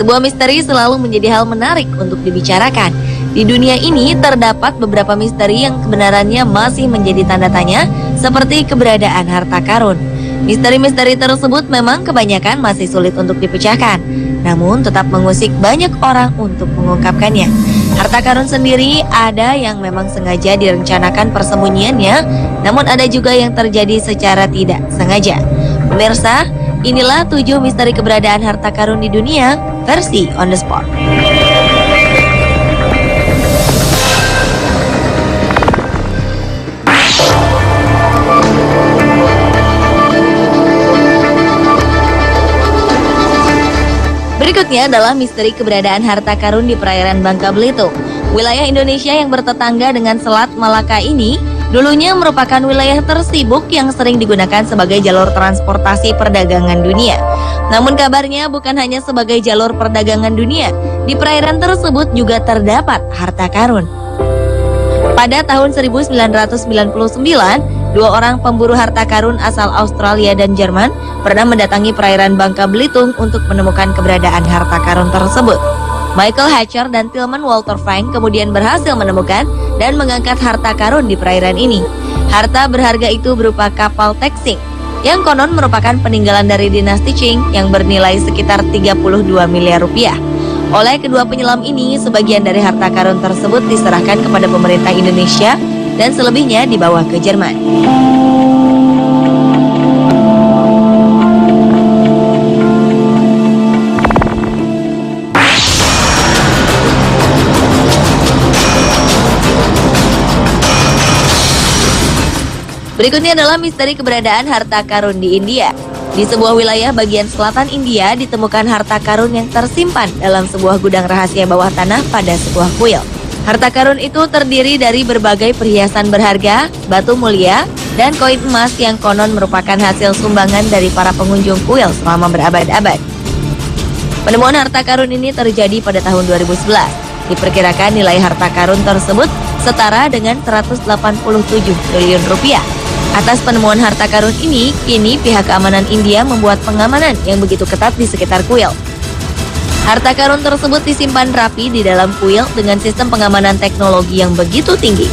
Sebuah misteri selalu menjadi hal menarik untuk dibicarakan. Di dunia ini terdapat beberapa misteri yang kebenarannya masih menjadi tanda tanya, seperti keberadaan harta karun. Misteri-misteri tersebut memang kebanyakan masih sulit untuk dipecahkan, namun tetap mengusik banyak orang untuk mengungkapkannya. Harta karun sendiri ada yang memang sengaja direncanakan persembunyiannya, namun ada juga yang terjadi secara tidak sengaja. Pemirsa, inilah 7 misteri keberadaan harta karun di dunia, versi On The Spot. Berikutnya adalah misteri keberadaan harta karun di perairan Bangka Belitung. Wilayah Indonesia yang bertetangga dengan Selat Malaka ini dulunya merupakan wilayah tersibuk yang sering digunakan sebagai jalur transportasi perdagangan dunia. Namun kabarnya bukan hanya sebagai jalur perdagangan dunia, di perairan tersebut juga terdapat harta karun. Pada tahun 1999, 2 orang pemburu harta karun asal Australia dan Jerman pernah mendatangi perairan Bangka Belitung untuk menemukan keberadaan harta karun tersebut. Michael Hatcher dan Tilman Walter Frank kemudian berhasil menemukan dan mengangkat harta karun di perairan ini. Harta berharga itu berupa kapal Texing, yang konon merupakan peninggalan dari dinasti Qing yang bernilai sekitar 32 miliar rupiah. Oleh kedua penyelam ini, sebagian dari harta karun tersebut diserahkan kepada pemerintah Indonesia dan selebihnya dibawa ke Jerman. Berikutnya adalah misteri keberadaan harta karun di India. Di sebuah wilayah bagian selatan India ditemukan harta karun yang tersimpan dalam sebuah gudang rahasia bawah tanah pada sebuah kuil. Harta karun itu terdiri dari berbagai perhiasan berharga, batu mulia, dan koin emas yang konon merupakan hasil sumbangan dari para pengunjung kuil selama berabad-abad. Penemuan harta karun ini terjadi pada tahun 2011. Diperkirakan nilai harta karun tersebut setara dengan 187 triliun rupiah. Atas penemuan harta karun ini, kini pihak keamanan India membuat pengamanan yang begitu ketat di sekitar kuil. Harta karun tersebut disimpan rapi di dalam kuil dengan sistem pengamanan teknologi yang begitu tinggi.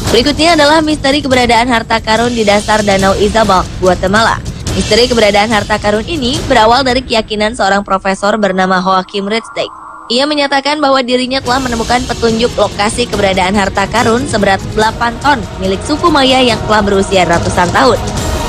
Berikutnya adalah misteri keberadaan harta karun di dasar Danau Izabal, Guatemala. Misteri keberadaan harta karun ini berawal dari keyakinan seorang profesor bernama Joachim Ridgway. Ia menyatakan bahwa dirinya telah menemukan petunjuk lokasi keberadaan harta karun seberat 8 ton milik suku Maya yang telah berusia ratusan tahun.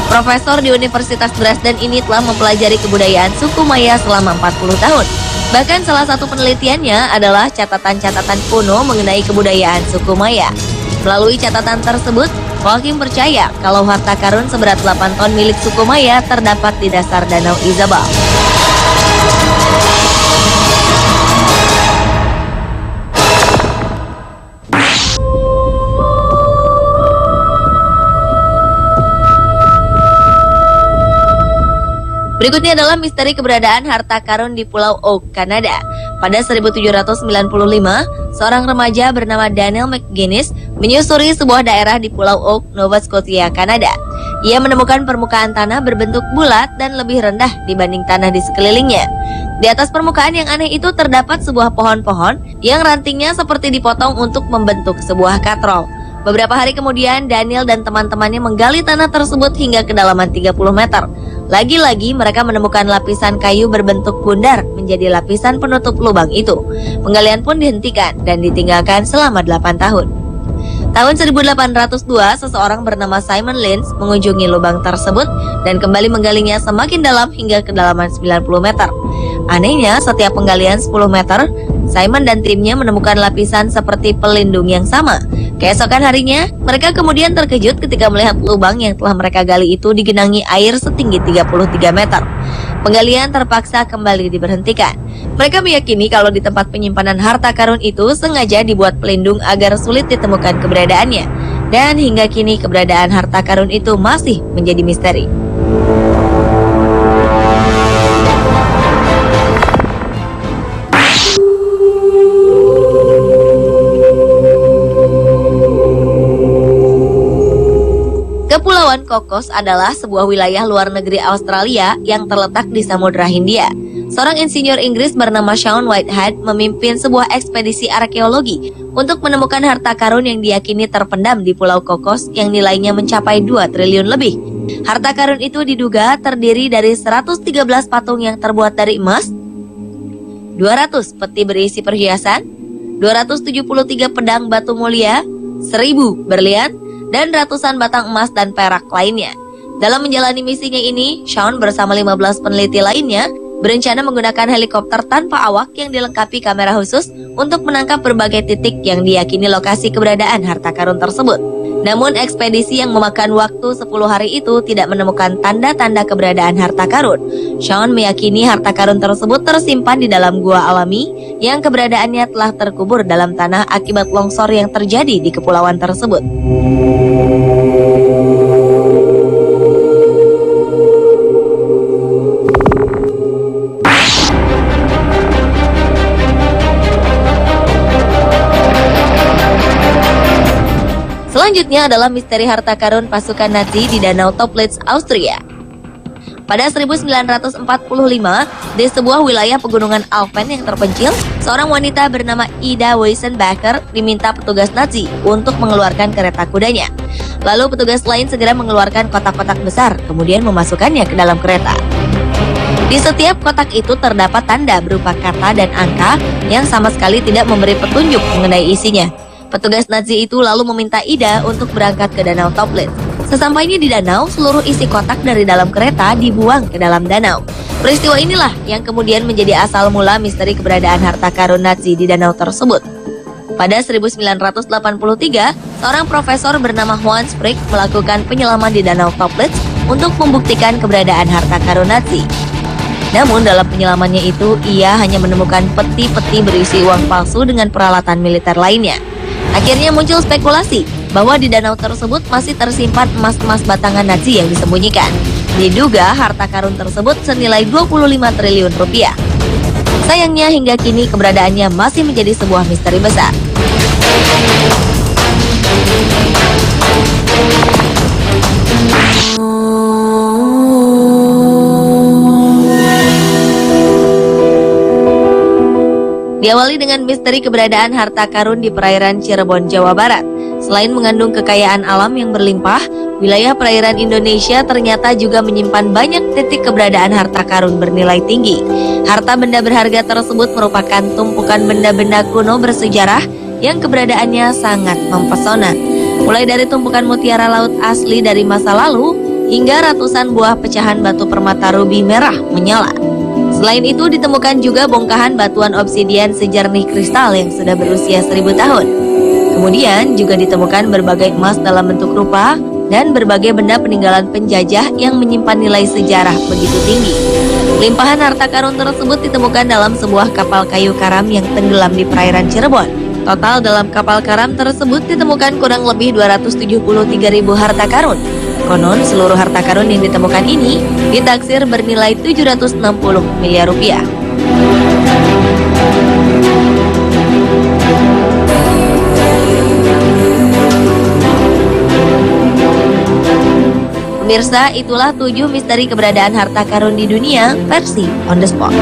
Profesor di Universitas Dresden ini telah mempelajari kebudayaan suku Maya selama 40 tahun. Bahkan salah satu penelitiannya adalah catatan-catatan kuno mengenai kebudayaan suku Maya. Melalui catatan tersebut, Joachim percaya kalau harta karun seberat 8 ton milik suku Maya terdapat di dasar Danau Izabal. Berikutnya adalah misteri keberadaan harta karun di Pulau Oak, Kanada. Pada 1795, seorang remaja bernama Daniel McGuinness menyusuri sebuah daerah di Pulau Oak, Nova Scotia, Kanada. Ia menemukan permukaan tanah berbentuk bulat dan lebih rendah dibanding tanah di sekelilingnya. Di atas permukaan yang aneh itu terdapat sebuah pohon-pohon yang rantingnya seperti dipotong untuk membentuk sebuah katrol. Beberapa hari kemudian, Daniel dan teman-temannya menggali tanah tersebut hingga kedalaman 30 meter. Lagi-lagi mereka menemukan lapisan kayu berbentuk bundar menjadi lapisan penutup lubang itu. Penggalian pun dihentikan dan ditinggalkan selama 8 tahun. Tahun 1802, seseorang bernama Simon Lins mengunjungi lubang tersebut dan kembali menggalinya semakin dalam hingga kedalaman 90 meter. Anehnya, setiap penggalian 10 meter, Simon dan timnya menemukan lapisan seperti pelindung yang sama. Keesokan harinya, mereka kemudian terkejut ketika melihat lubang yang telah mereka gali itu digenangi air setinggi 33 meter. Penggalian terpaksa kembali diberhentikan. Mereka meyakini kalau di tempat penyimpanan harta karun itu sengaja dibuat pelindung agar sulit ditemukan keberadaannya. Dan hingga kini keberadaan harta karun itu masih menjadi misteri. Kepulauan Cocos adalah sebuah wilayah luar negeri Australia yang terletak di Samudra Hindia. Seorang insinyur Inggris bernama Shaun Whitehead memimpin sebuah ekspedisi arkeologi untuk menemukan harta karun yang diyakini terpendam di Pulau Cocos yang nilainya mencapai 2 triliun lebih. Harta karun itu diduga terdiri dari 113 patung yang terbuat dari emas, 200 peti berisi perhiasan, 273 pedang batu mulia, 1.000 berlian, dan ratusan batang emas dan perak lainnya. Dalam menjalani misinya ini, Shaun bersama 15 peneliti lainnya berencana menggunakan helikopter tanpa awak yang dilengkapi kamera khusus untuk menangkap berbagai titik yang diyakini lokasi keberadaan harta karun tersebut. Namun ekspedisi yang memakan waktu 10 hari itu tidak menemukan tanda-tanda keberadaan harta karun. Shaun meyakini harta karun tersebut tersimpan di dalam gua alami yang keberadaannya telah terkubur dalam tanah akibat longsor yang terjadi di kepulauan tersebut. Selanjutnya adalah misteri harta karun pasukan Nazi di Danau Toplitz, Austria. Pada 1945, di sebuah wilayah pegunungan Alpen yang terpencil, seorang wanita bernama Ida Weissenbacher diminta petugas Nazi untuk mengeluarkan kereta kudanya. Lalu petugas lain segera mengeluarkan kotak-kotak besar, kemudian memasukkannya ke dalam kereta. Di setiap kotak itu terdapat tanda berupa kata dan angka yang sama sekali tidak memberi petunjuk mengenai isinya. Petugas Nazi itu lalu meminta Ida untuk berangkat ke Danau Toplitz. Sesampainya di danau, seluruh isi kotak dari dalam kereta dibuang ke dalam danau. Peristiwa inilah yang kemudian menjadi asal mula misteri keberadaan harta karun Nazi di danau tersebut. Pada 1983, seorang profesor bernama Juan Sprigg melakukan penyelaman di Danau Toplitz untuk membuktikan keberadaan harta karun Nazi. Namun dalam penyelamannya itu, ia hanya menemukan peti-peti berisi uang palsu dengan peralatan militer lainnya. Akhirnya muncul spekulasi bahwa di danau tersebut masih tersimpan emas-emas batangan Nazi yang disembunyikan. Diduga harta karun tersebut senilai 25 triliun rupiah. Sayangnya hingga kini keberadaannya masih menjadi sebuah misteri besar. Diawali dengan misteri keberadaan harta karun di perairan Cirebon, Jawa Barat. Selain mengandung kekayaan alam yang berlimpah, wilayah perairan Indonesia ternyata juga menyimpan banyak titik keberadaan harta karun bernilai tinggi. Harta benda berharga tersebut merupakan tumpukan benda-benda kuno bersejarah yang keberadaannya sangat mempesona. Mulai dari tumpukan mutiara laut asli dari masa lalu, hingga ratusan buah pecahan batu permata rubi merah menyala. Selain itu ditemukan juga bongkahan batuan obsidian sejernih kristal yang sudah berusia 1000 tahun. Kemudian juga ditemukan berbagai emas dalam bentuk rupa dan berbagai benda peninggalan penjajah yang menyimpan nilai sejarah begitu tinggi. Limpahan harta karun tersebut ditemukan dalam sebuah kapal kayu karam yang tenggelam di perairan Cirebon. Total dalam kapal karam tersebut ditemukan kurang lebih 273.000 harta karun. Konon seluruh harta karun yang ditemukan ini ditaksir bernilai 760 miliar rupiah. Pemirsa, itulah 7 misteri keberadaan harta karun di dunia versi On The Spot.